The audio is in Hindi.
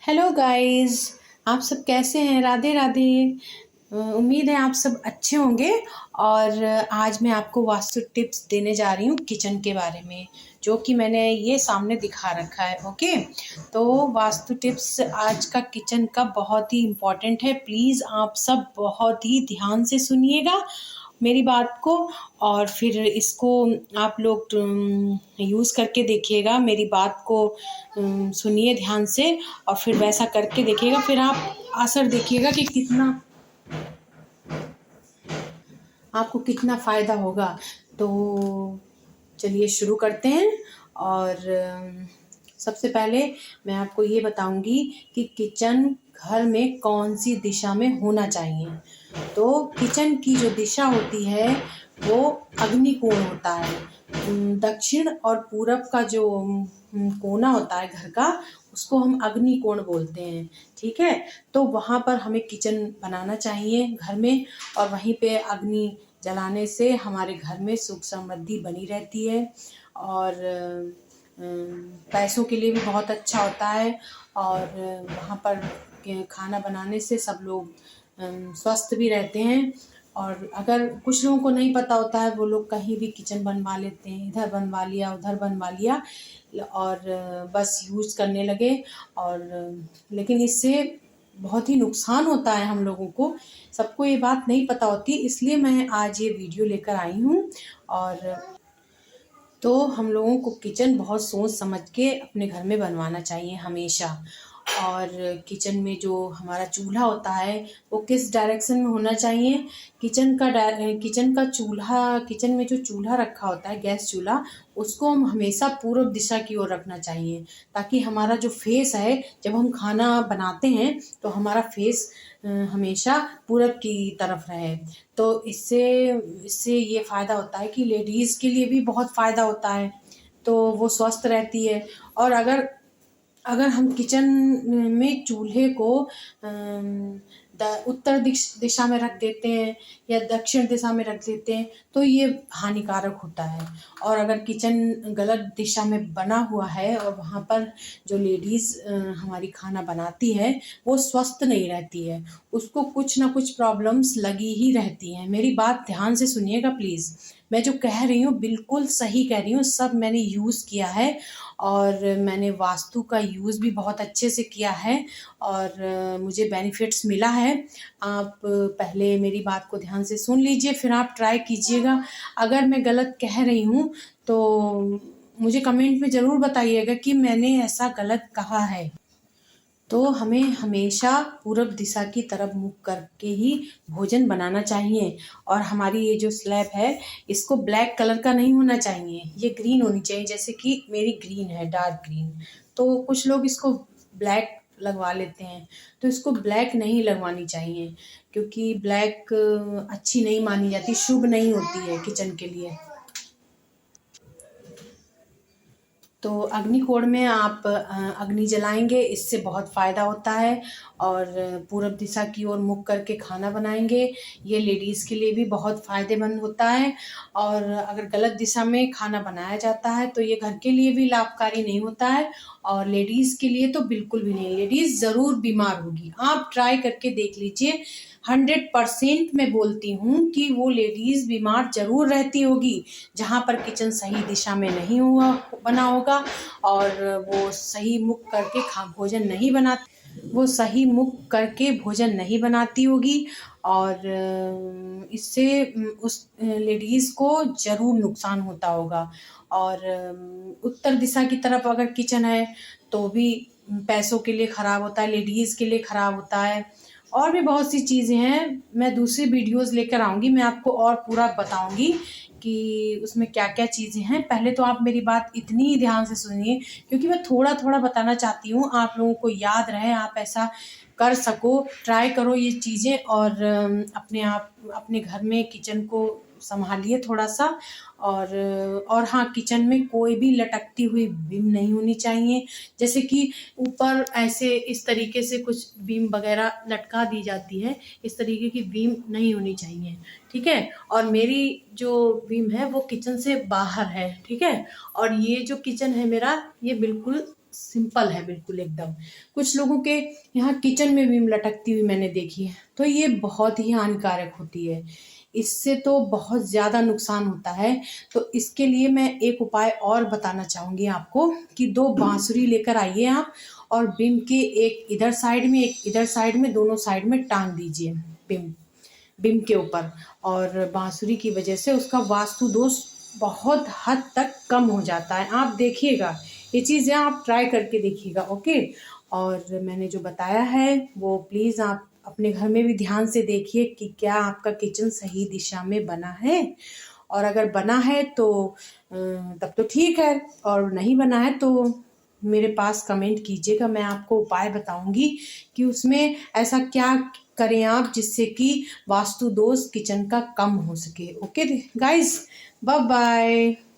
Hello guys. आप सब कैसे हैं? राधे राधे। उम्मीद है आप सब अच्छे होंगे। और आज मैं आपको वास्तु टिप्स देने जा रही हूँ किचन के बारे में, जो कि मैंने ये सामने दिखा रखा है। ओके, तो वास्तु टिप्स आज का किचन का बहुत ही इम्पोर्टेंट है। प्लीज़ आप सब बहुत ही ध्यान से सुनिएगा मेरी बात को, और फिर इसको आप लोग यूज़ करके देखिएगा। मेरी बात को सुनिए ध्यान से, और फिर वैसा करके देखिएगा। फिर आप असर देखिएगा कि कितना आपको कितना फ़ायदा होगा। तो चलिए शुरू करते हैं। और सबसे पहले मैं आपको ये बताऊंगी कि किचन घर में कौन सी दिशा में होना चाहिए। तो किचन की जो दिशा होती है वो अग्निकोण होता है। दक्षिण और पूरब का जो कोना होता है घर का, उसको हम अग्निकोण बोलते हैं। ठीक है, तो वहाँ पर हमें किचन बनाना चाहिए घर में, और वहीं पे अग्नि जलाने से हमारे घर में सुख समृद्धि बनी रहती है। और पैसों के लिए भी बहुत अच्छा होता है। और वहाँ पर खाना बनाने से सब लोग स्वस्थ भी रहते हैं। और अगर कुछ लोगों को नहीं पता होता है, वो लोग कहीं भी किचन बनवा लेते हैं, इधर बनवा लिया उधर बनवा लिया, और बस यूज़ करने लगे। और लेकिन इससे बहुत ही नुकसान होता है हम लोगों को। सबको ये बात नहीं पता होती, इसलिए मैं आज ये वीडियो लेकर आई हूँ। और तो हम लोगों को किचन बहुत सोच समझ के अपने घर में बनवाना चाहिए हमेशा। और किचन में जो हमारा चूल्हा होता है वो किस डायरेक्शन में होना चाहिए। किचन का चूल्हा, किचन में जो चूल्हा रखा होता है, गैस चूल्हा, उसको हम हमेशा पूर्व दिशा की ओर रखना चाहिए, ताकि हमारा जो फेस है, जब हम खाना बनाते हैं तो हमारा फेस हमेशा पूरब की तरफ रहे। तो इससे इससे ये फ़ायदा होता है कि लेडीज़ के लिए भी बहुत फ़ायदा होता है, तो वो स्वस्थ रहती है। और अगर अगर हम किचन में चूल्हे को उत्तर दिशा में रख देते हैं या दक्षिण दिशा में रख देते हैं, तो ये हानिकारक होता है। और अगर किचन गलत दिशा में बना हुआ है और वहाँ पर जो लेडीज़ हमारी खाना बनाती है वो स्वस्थ नहीं रहती है, उसको कुछ ना कुछ प्रॉब्लम्स लगी ही रहती हैं। मेरी बात ध्यान से सुनिएगा प्लीज़। मैं जो कह रही हूँ बिल्कुल सही कह रही हूँ, सब मैंने यूज़ किया है। और मैंने वास्तु का यूज़ भी बहुत अच्छे से किया है, और मुझे बेनिफिट्स मिला है। आप पहले मेरी बात को ध्यान से सुन लीजिए, फिर आप ट्राई कीजिएगा। अगर मैं गलत कह रही हूँ तो मुझे कमेंट में ज़रूर बताइएगा कि मैंने ऐसा गलत कहा है। तो हमें हमेशा पूरब दिशा की तरफ मुख करके ही भोजन बनाना चाहिए। और हमारी ये जो स्लैब है, इसको ब्लैक कलर का नहीं होना चाहिए, ये ग्रीन होनी चाहिए। जैसे कि मेरी ग्रीन है, डार्क ग्रीन। तो कुछ लोग इसको ब्लैक लगवा लेते हैं, तो इसको ब्लैक नहीं लगवानी चाहिए, क्योंकि ब्लैक अच्छी नहीं मानी जाती, शुभ नहीं होती है किचन के लिए। तो अग्निकोण में आप अग्नि जलाएंगे, इससे बहुत फ़ायदा होता है। और पूरब दिशा की ओर मुख करके खाना बनाएंगे, ये लेडीज़ के लिए भी बहुत फ़ायदेमंद होता है। और अगर गलत दिशा में खाना बनाया जाता है तो ये घर के लिए भी लाभकारी नहीं होता है, और लेडीज़ के लिए तो बिल्कुल भी नहीं। लेडीज़ ज़रूर बीमार होगी, आप ट्राई करके देख लीजिए। 100% मैं बोलती हूँ कि वो लेडीज़ बीमार ज़रूर रहती होगी, जहाँ पर किचन सही दिशा में नहीं हुआ बना होगा, और वो सही मुख करके भोजन नहीं बनाती, वो सही मुख करके भोजन नहीं बनाती होगी। और इससे उस लेडीज़ को ज़रूर नुकसान होता होगा। और उत्तर दिशा की तरफ अगर किचन है तो भी पैसों के लिए ख़राब होता है, लेडीज़ के लिए ख़राब होता है। और भी बहुत सी चीज़ें हैं, मैं दूसरी वीडियोज़ लेकर आऊँगी, मैं आपको और पूरा बताऊँगी कि उसमें क्या क्या चीज़ें हैं। पहले तो आप मेरी बात इतनी ही ध्यान से सुनिए, क्योंकि मैं थोड़ा थोड़ा बताना चाहती हूँ, आप लोगों को याद रहे, आप ऐसा कर सको। ट्राई करो ये चीज़ें, और अपने आप अपने घर में किचन को संभालिए थोड़ा सा। और हाँ, किचन में कोई भी लटकती हुई बीम नहीं होनी चाहिए। जैसे कि ऊपर ऐसे इस तरीके से कुछ बीम वगैरह लटका दी जाती है, इस तरीके की बीम नहीं होनी चाहिए। ठीक है, और मेरी जो बीम है वो किचन से बाहर है। ठीक है, और ये जो किचन है मेरा, ये बिल्कुल सिंपल है बिल्कुल एकदम। कुछ लोगों के यहाँ किचन में भी लटकती हुई मैंने देखी है, तो ये बहुत ही हानिकारक होती है। इससे तो बहुत ज़्यादा नुकसान होता है। तो इसके लिए मैं एक उपाय और बताना चाहूँगी आपको कि 2 बांसुरी लेकर आइए आप, और बिम के एक इधर साइड में एक इधर साइड में, दोनों साइड में टांग दीजिए बिम बिम के ऊपर। और बांसुरी की वजह से उसका वास्तु दोष बहुत हद तक कम हो जाता है। आप देखिएगा, ये चीज़ें आप ट्राई करके देखिएगा, ओके। और मैंने जो बताया है वो प्लीज़ आप अपने घर में भी ध्यान से देखिए कि क्या आपका किचन सही दिशा में बना है। और अगर बना है तो तब तो ठीक है, और नहीं बना है तो मेरे पास कमेंट कीजिएगा, मैं आपको उपाय बताऊंगी कि उसमें ऐसा क्या करें आप जिससे कि वास्तु दोष किचन का कम हो सके। Okay guys, bye bye.